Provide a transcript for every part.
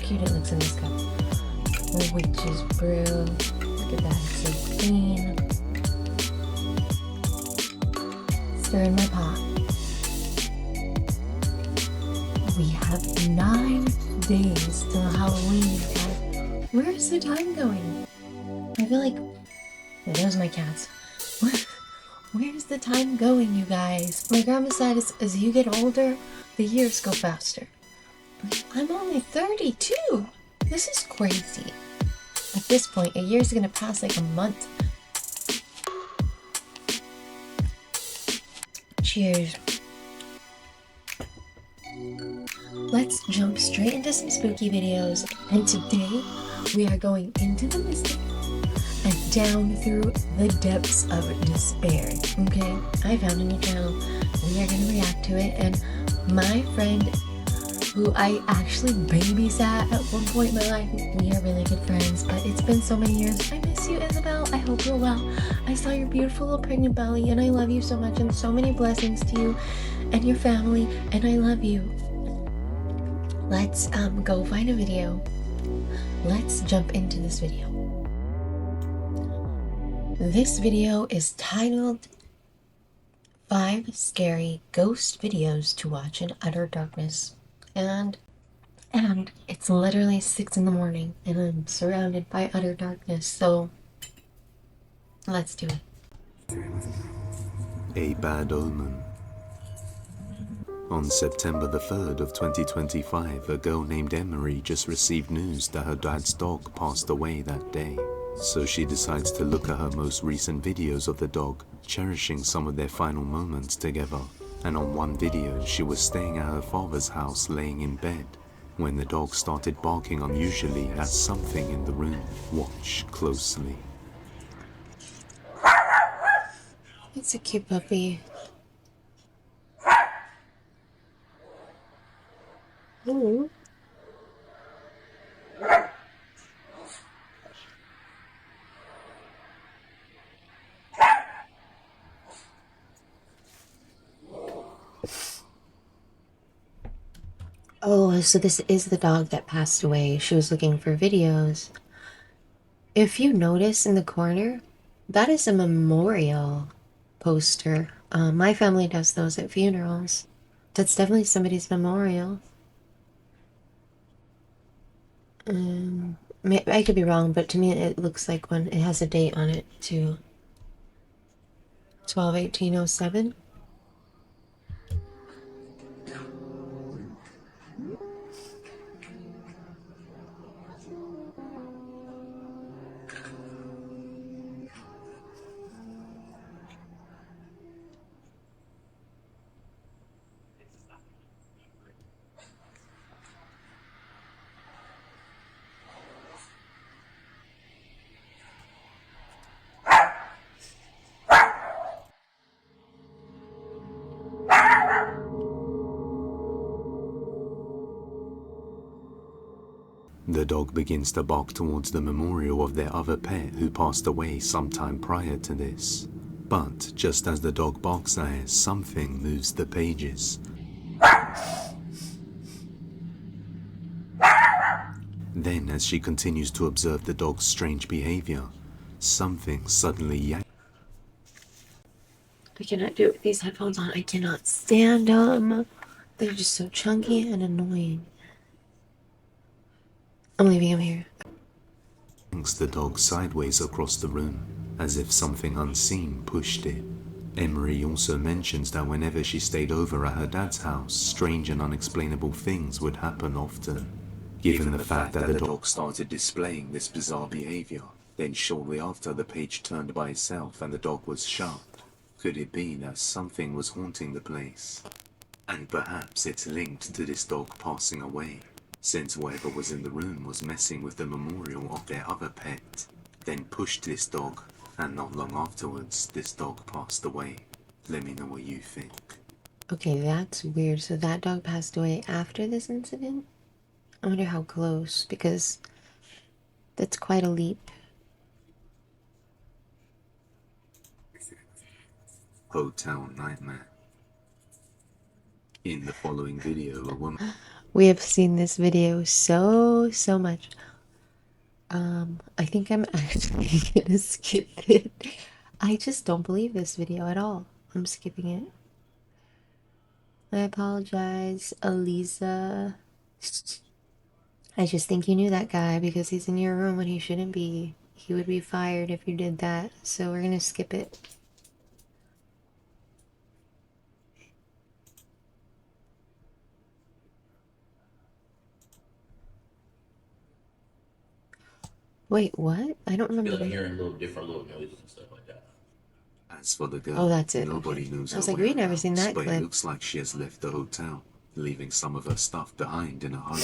cute it looks in this cup. A witch's brew. Look at that, it's so clean. Stir in my pot. We have 9 days till Halloween, guys. Where's the time going? I feel like... Yeah, there's my cats. Where's the time going, you guys? My grandma said as you get older, the years go faster. But I'm only 32. This is crazy. At this point, a year's gonna pass like a month. Cheers. Let's jump straight into some spooky videos. And today, we are going into the mystic and down through the depths of despair. Okay, I found a new channel. We are gonna react to it, and my friend, who I actually babysat at one point in my life, we are really good friends, but it's been so many years. I miss you, Isabel. I hope you're well. I saw your beautiful little pregnant belly, and I love you so much, and so many blessings to you and your family, and I love you. Let's go find a video. Let's jump into this video. This video is titled 5 Scary Ghost Videos to Watch in Utter Darkness. And it's literally 6 in the morning and I'm surrounded by utter darkness, so let's do it. A bad omen. On September the 3rd of 2025, a girl named Emery just received news that her dad's dog passed away that day. So she decides to look at her most recent videos of the dog, cherishing some of their final moments together. And on one video, she was staying at her father's house laying in bed, when the dog started barking unusually at something in the room. Watch closely. It's a cute puppy. Ooh. Oh, so this is the dog that passed away. She was looking for videos. If you notice in the corner, that is a memorial poster. My family does those at funerals. That's definitely somebody's memorial. I could be wrong, but to me it looks like one. It has a date on it too. 12/18/07. The dog begins to bark towards the memorial of their other pet who passed away sometime prior to this. But just as the dog barks at it, something moves the pages. Then, as she continues to observe the dog's strange behavior, something suddenly yanks. I cannot do it with these headphones on. I cannot stand them. They're just so chunky and annoying. I'm leaving him here. The dog sideways across the room, as if something unseen pushed it. Emery also mentions that whenever she stayed over at her dad's house, strange and unexplainable things would happen often. Given the fact that the dog started displaying this bizarre behavior, then shortly after the page turned by itself and the dog was shut, could it be that something was haunting the place? And perhaps it's linked to this dog passing away, since whoever was in the room was messing with the memorial of their other pet, then pushed this dog, and not long afterwards, this dog passed away. Let me know what you think. Okay, that's weird. So that dog passed away after this incident? I wonder how close, because that's quite a leap. Hotel Nightmare. In the following video, a woman... We have seen this video so much. I think I'm actually gonna skip it. I just don't believe this video at all. I'm skipping it. I apologize, Elisa. I just think you knew that guy because he's in your room when he shouldn't be. He would be fired if you did that, so we're gonna skip it. Wait, what? I don't remember. Hearing little different little noises and stuff like that. As for the girl, Oh, that's it. nobody Okay. knows I was her like, we've never whereabouts, seen that but clip. it looks like she has left the hotel, leaving some of her stuff behind in a hurry.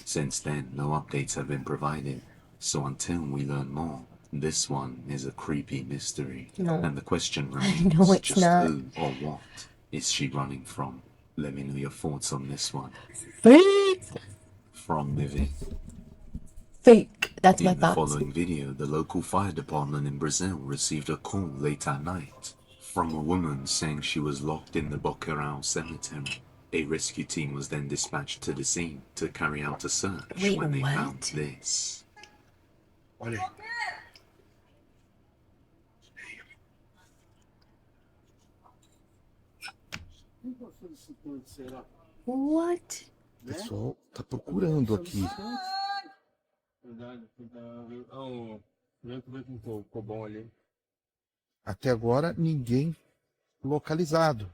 Since then, no updates have been provided, so until we learn more, this one is a creepy mystery. No. And the question No, remains, it's just not. who or what is she running from? Let me know your thoughts on this one. Fake! From Vivi. Fake! That's my In the thoughts. following video, the local fire department in Brazil received a call late at night from a woman saying she was locked in the Bacurau cemetery. A rescue team was then dispatched to the scene to carry out a search. Wait, when they what? found this. What? O pessoal tá procurando aqui. Até agora, ninguém localizado.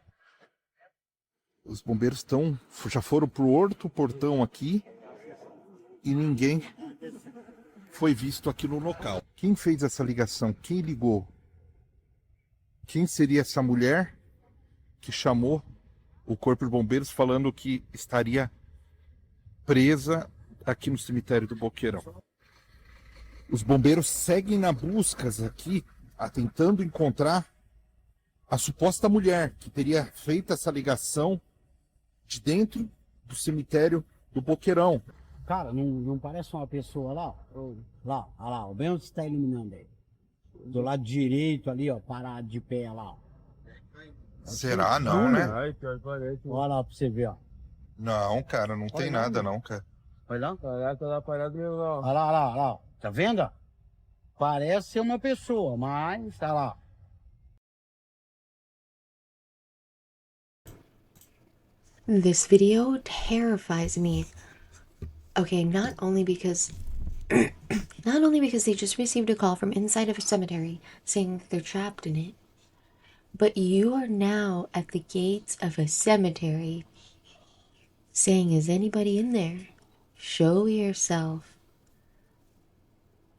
Os bombeiros já foram pro outro portão aqui e ninguém foi visto aqui no local. Quem fez essa ligação? Quem ligou? Quem seria essa mulher que chamou o corpo de bombeiros falando que estaria presa aqui no cemitério do Boqueirão? Os bombeiros seguem na busca aqui, tentando encontrar a suposta mulher que teria feito essa ligação de dentro do cemitério do Boqueirão. Cara, não parece uma pessoa lá? Lá, olha lá, bem onde você está iluminando aí. Do lado direito ali, ó, parado de pé lá. Ó. Será? Não, né? Olha lá pra você ver, ó. Não, cara, não tem nada não, cara. Olha lá. Caraca, tá lá parado mesmo, ó. Olha lá, olha lá. Tá vendo? Ó? Parece ser uma pessoa, mas tá lá. This video terrifies me. Okay, not only because they just received a call from inside of a cemetery saying they're trapped in it, but you are now at the gates of a cemetery saying, is anybody in there? Show yourself.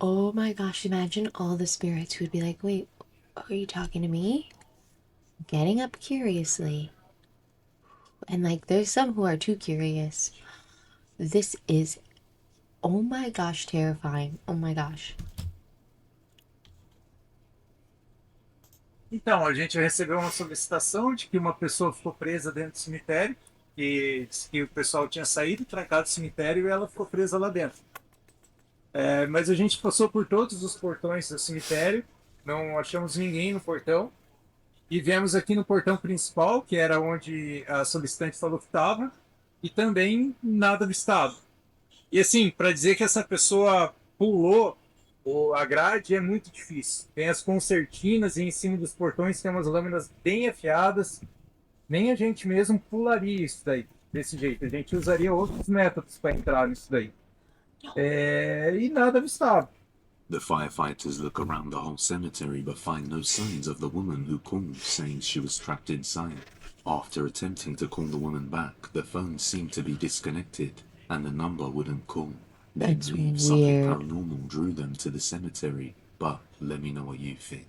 Oh my gosh, imagine all the spirits who would be like, wait, are you talking to me? Getting up curiously. And like, there's some who are too curious. This is, oh my gosh, terrifying. Oh my gosh. Então, a gente recebeu uma solicitação de que uma pessoa ficou presa dentro do cemitério, que o pessoal tinha saído, trancado do cemitério e ela ficou presa lá dentro. Mas a gente passou por todos os portões do cemitério, não achamos ninguém no portão, e viemos aqui no portão principal, que era onde a solicitante falou que estava, e também nada avistado. E assim, para dizer que essa pessoa pulou a grade é muito difícil. Tem as concertinas e em cima dos portões tem umas lâminas bem afiadas. Nem a gente mesmo pularia isso daí, desse jeito. A gente usaria outros métodos para entrar nisso daí. E nada avistado. The firefighters look around the whole cemetery but find no signs of the woman who called, saying she was trapped inside. After attempting to call the woman back, the phone seemed to be disconnected and the number wouldn't call. They That's believe something weird. paranormal drew them to the cemetery, but let me know what you think.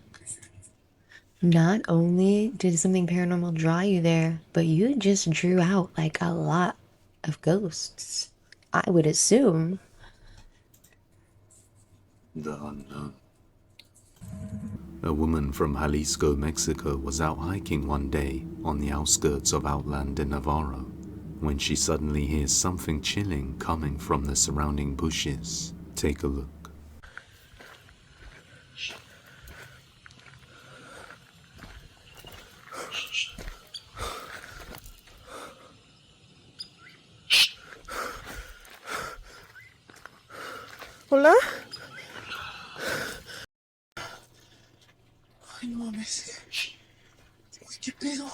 Not only did something paranormal draw you there, but you just drew out like a lot of ghosts. I would assume. The unknown. A woman from Jalisco, Mexico was out hiking one day on the outskirts of Outland in Navarro when she suddenly hears something chilling coming from the surrounding bushes. Take a look. Hola. Ay, no mames. ¿Qué pedo?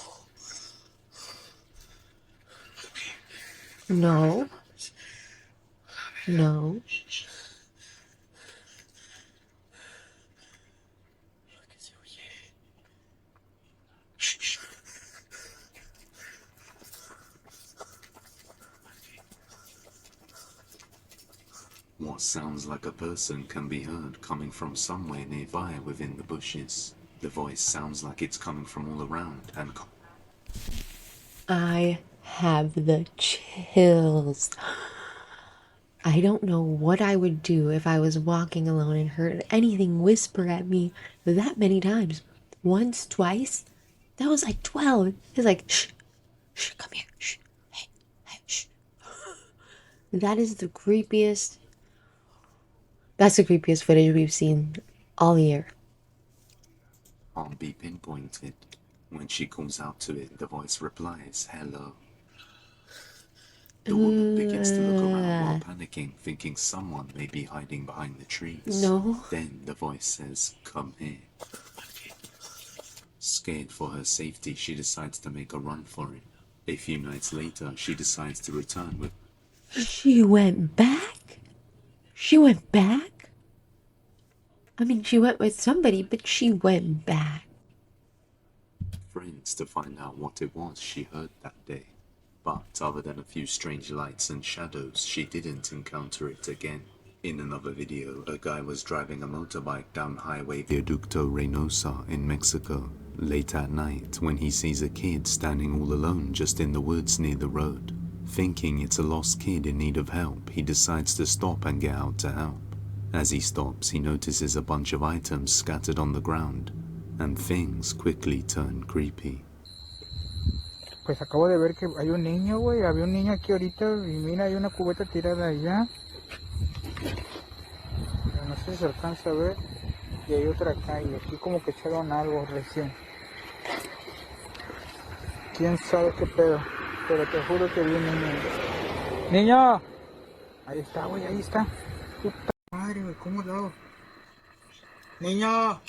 No. No. ¿Qué se oye? What sounds like a person can be heard coming from somewhere nearby within the bushes. The voice sounds like it's coming from all around and I have the chills. I don't know what I would do if I was walking alone and heard anything whisper at me that many times. Once, twice. That was like 12. It's like, shh, shh, come here, shh, hey, hey, shh. That is the creepiest. That's the creepiest footage we've seen all year. can't be pinpointed. When she calls out to it, the voice replies, "Hello." The woman begins to look around while panicking, thinking someone may be hiding behind the trees. No. Then the voice says, "Come here." Scared for her safety, she decides to make a run for it. A few nights later, she decides to return with She went back? She went back? I mean, she went with somebody, but she went back. friends to find out what it was she heard that day. But other than a few strange lights and shadows, she didn't encounter it again. In another video, a guy was driving a motorbike down Highway Viaducto Reynosa in Mexico late at night when he sees a kid standing all alone just in the woods near the road. Thinking it's a lost kid in need of help, he decides to stop and get out to help. As he stops, he notices a bunch of items scattered on the ground, and things quickly turn creepy. Pues acabo de ver que hay un niño, güey. Había un niño aquí ahorita y mira, hay una cubeta tirada allá. No sé si se alcanza a ver. Y hay otra acá y aquí como que echaron algo recién. Quién sabe qué pedo. Pero te juro que vi un niño. ¡Niño! Ahí está, güey, ahí está. Puta madre, güey, ¿cómo lo hago? ¡Niño!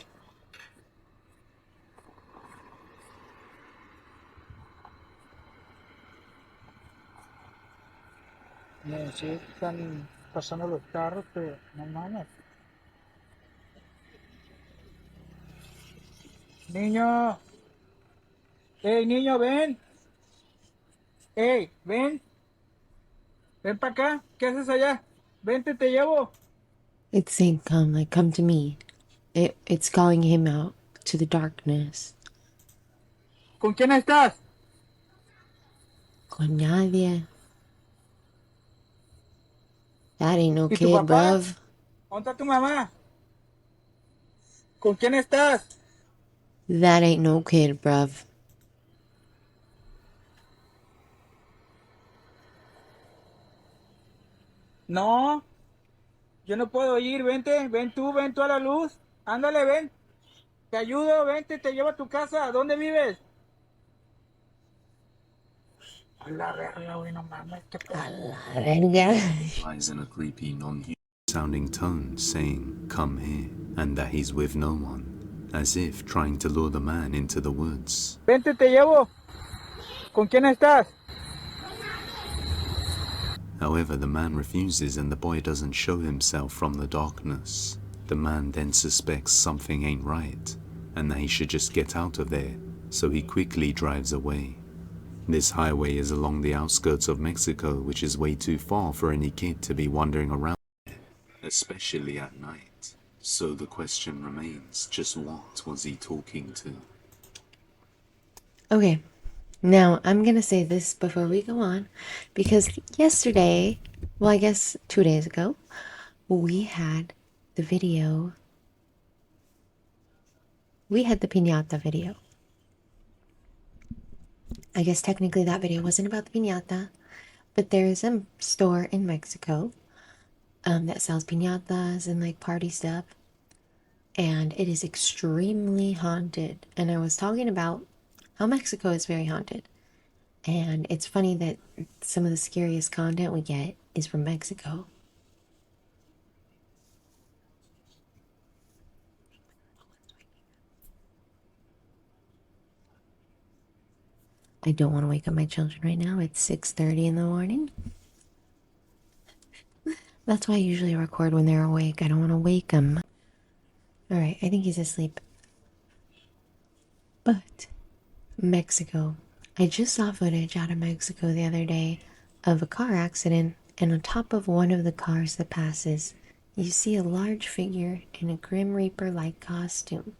No, sí están pasando los carros, pero no mames. Niño, hey niño, ven. Hey, ven. Ven para acá. ¿Qué haces allá? Vente, te llevo. It's saying, come, like, come to me. It's calling him out to the darkness. ¿Con quién estás? Con nadie. That ain't no ¿Y tu kid, papá? bruv. ¿Dónde está tu mamá? ¿Con quién estás? That ain't no kid, bruv. No, yo no puedo ir. Vente, ven tú a la luz. Ándale, ven. Te ayudo, vente, te llevo a tu casa. ¿Dónde vives? A la verga, güey, no mames, qué pedo. Verga. Lies in a creepy, non-human sounding tone, saying, "Come here," and that he's with no one, as if trying to lure the man into the woods. Vente, te llevo. ¿Con quién estás? However, the man refuses and the boy doesn't show himself from the darkness. The man then suspects something ain't right, and that he should just get out of there, so he quickly drives away. This highway is along the outskirts of Mexico, which is way too far for any kid to be wandering around there, especially at night. So the question remains, just what was he talking to? Okay, now I'm gonna say this before we go on, because yesterday, well, I guess 2 days ago, we had the video. We had the piñata video. I guess technically that video wasn't about the piñata, but there is a store in Mexico that sells piñatas and like party stuff, and it is extremely haunted. And I was talking about how Mexico is very haunted, and it's funny that some of the scariest content we get is from Mexico. I don't want to wake up my children right now. It's 6:30 in the morning. That's why I usually record when they're awake. I don't want to wake them. Alright, I think he's asleep. But Mexico. I just saw footage out of Mexico the other day of a car accident, and on top of one of the cars that passes, you see a large figure in a Grim Reaper-like costume.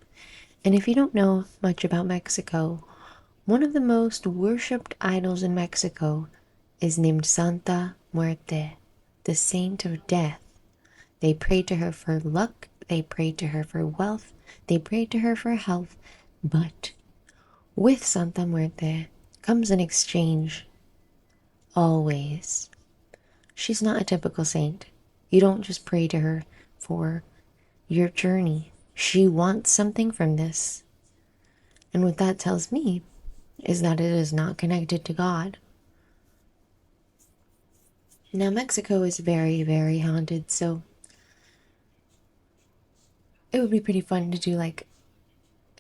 And if you don't know much about Mexico, one of the most worshipped idols in Mexico is named Santa Muerte, the saint of death. They pray to her for luck, they pray to her for wealth, they pray to her for health, but with Santa Muerte comes an exchange. Always. She's not a typical saint. You don't just pray to her for your journey. She wants something from this. And what that tells me is that it is not connected to God. Now, Mexico is very, very haunted, so it would be pretty fun to do like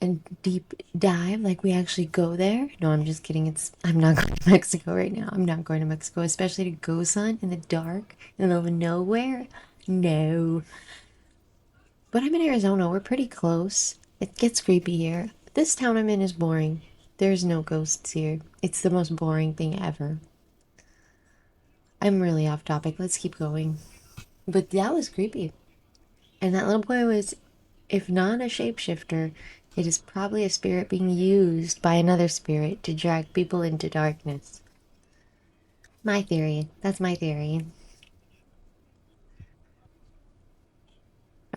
a deep dive, like we actually go there. No, I'm just kidding. I'm not going to Mexico right now. I'm not going to Mexico, especially to ghost hunt in the dark in the middle of nowhere. No. But I'm in Arizona. We're pretty close. It gets creepy here. This town I'm in is boring. There's no ghosts here. It's the most boring thing ever. I'm really off topic. Let's keep going. But that was creepy. And that little boy was, if not a shapeshifter, it is probably a spirit being used by another spirit to drag people into darkness. My theory. That's my theory.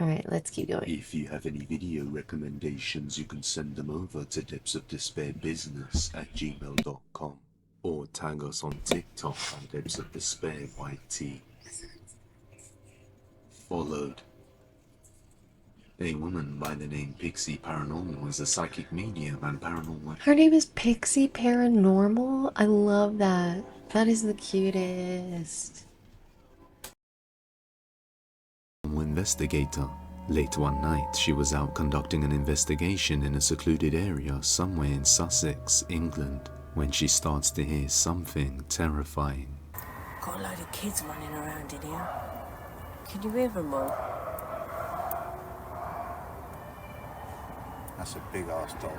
Alright, let's keep going. If you have any video recommendations, you can send them over to depthsofdespairbusiness@gmail.com or tag us on TikTok on depthsofdespair.yt. Followed. A woman by the name Pixie Paranormal is a psychic medium and paranormal. Her name is Pixie Paranormal? I love that. That is the cutest. Investigator. Late one night, she was out conducting an investigation in a secluded area somewhere in Sussex, England, when she starts to hear something terrifying. Got a load of kids running around in here. Can you hear them all? That's a big ass dog.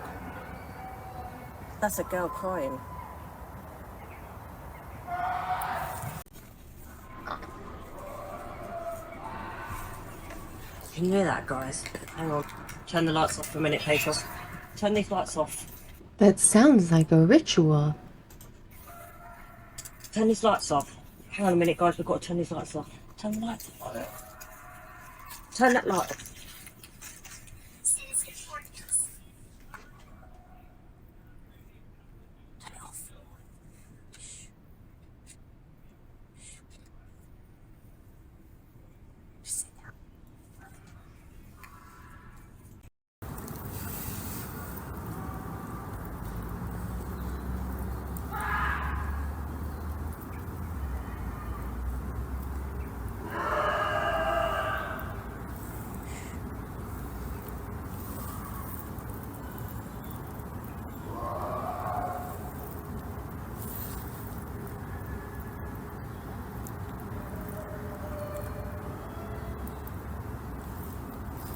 That's a girl crying. Can you hear that, guys? Hang on. Turn the lights off for a minute, Hazel. Turn these lights off. That sounds like a ritual. Turn these lights off. Hang on a minute, guys. We've got to turn these lights off. Turn the lights off. Turn that light off.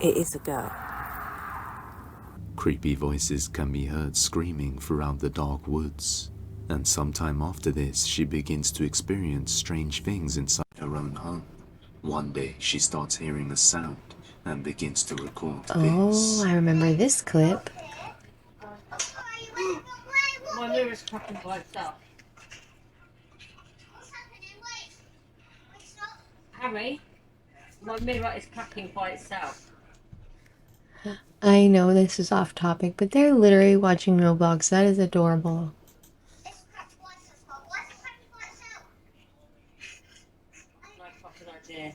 It is a girl. Creepy voices can be heard screaming throughout the dark woods, and sometime after this, she begins to experience strange things inside her own home. One day, she starts hearing a sound and begins to record this. Oh, I remember this clip. My mirror's cracking by itself. Harry, my mirror is cracking by itself. I know this is off topic, but they're literally watching Roblox. That is adorable. No fucking idea.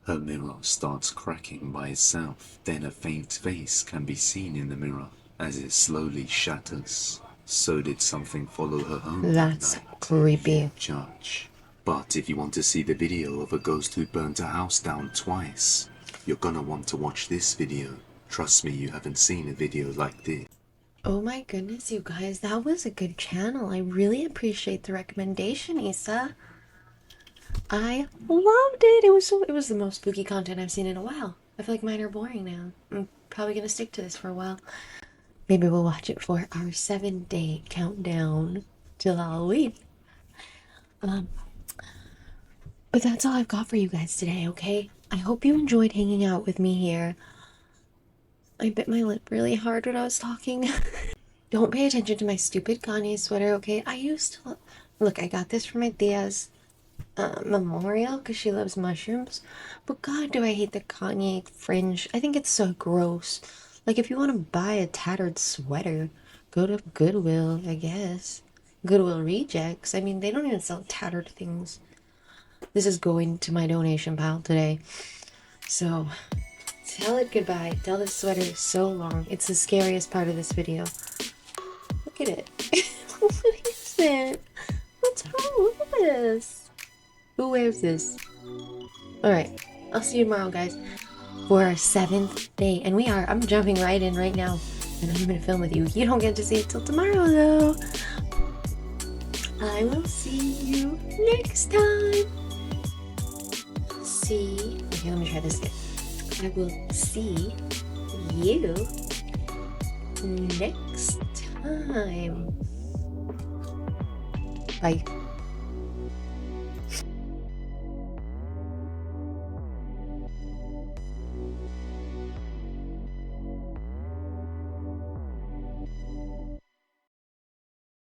Her mirror starts cracking by itself, then a faint face can be seen in the mirror as it slowly shatters. So did something follow her home? That's that night? creepy. Judge. But if you want to see the video of a ghost who burnt a house down twice, you're gonna want to watch this video. Trust me, you haven't seen a video like this. Oh my goodness, you guys, that was a good channel. I really appreciate the recommendation, Issa. I loved it. It was the most spooky content I've seen in a while. I feel like mine are boring now. I'm probably gonna stick to this for a while. Maybe we'll watch it for our 7-day countdown till Halloween. But that's all I've got for you guys today, okay? I hope you enjoyed hanging out with me here. I bit my lip really hard when I was talking. Don't pay attention to my stupid Kanye sweater, okay? I used to... Look, I got this for my Tia's memorial because she loves mushrooms. But God, do I hate the Kanye fringe. I think it's so gross. Like, if you want to buy a tattered sweater, go to Goodwill, I guess. Goodwill Rejects. I mean, they don't even sell tattered things. This is going to my donation pile today. So, tell it goodbye. Tell this sweater so long. It's the scariest part of this video. Look at it. What is it? What's wrong with this? Who wears this? Alright, I'll see you tomorrow, guys, for our 7th day. And I'm jumping right in right now. And I'm gonna film with you. You don't get to see it till tomorrow, though. I will see you next time. Okay, let me try this again. I will see you next time. Bye.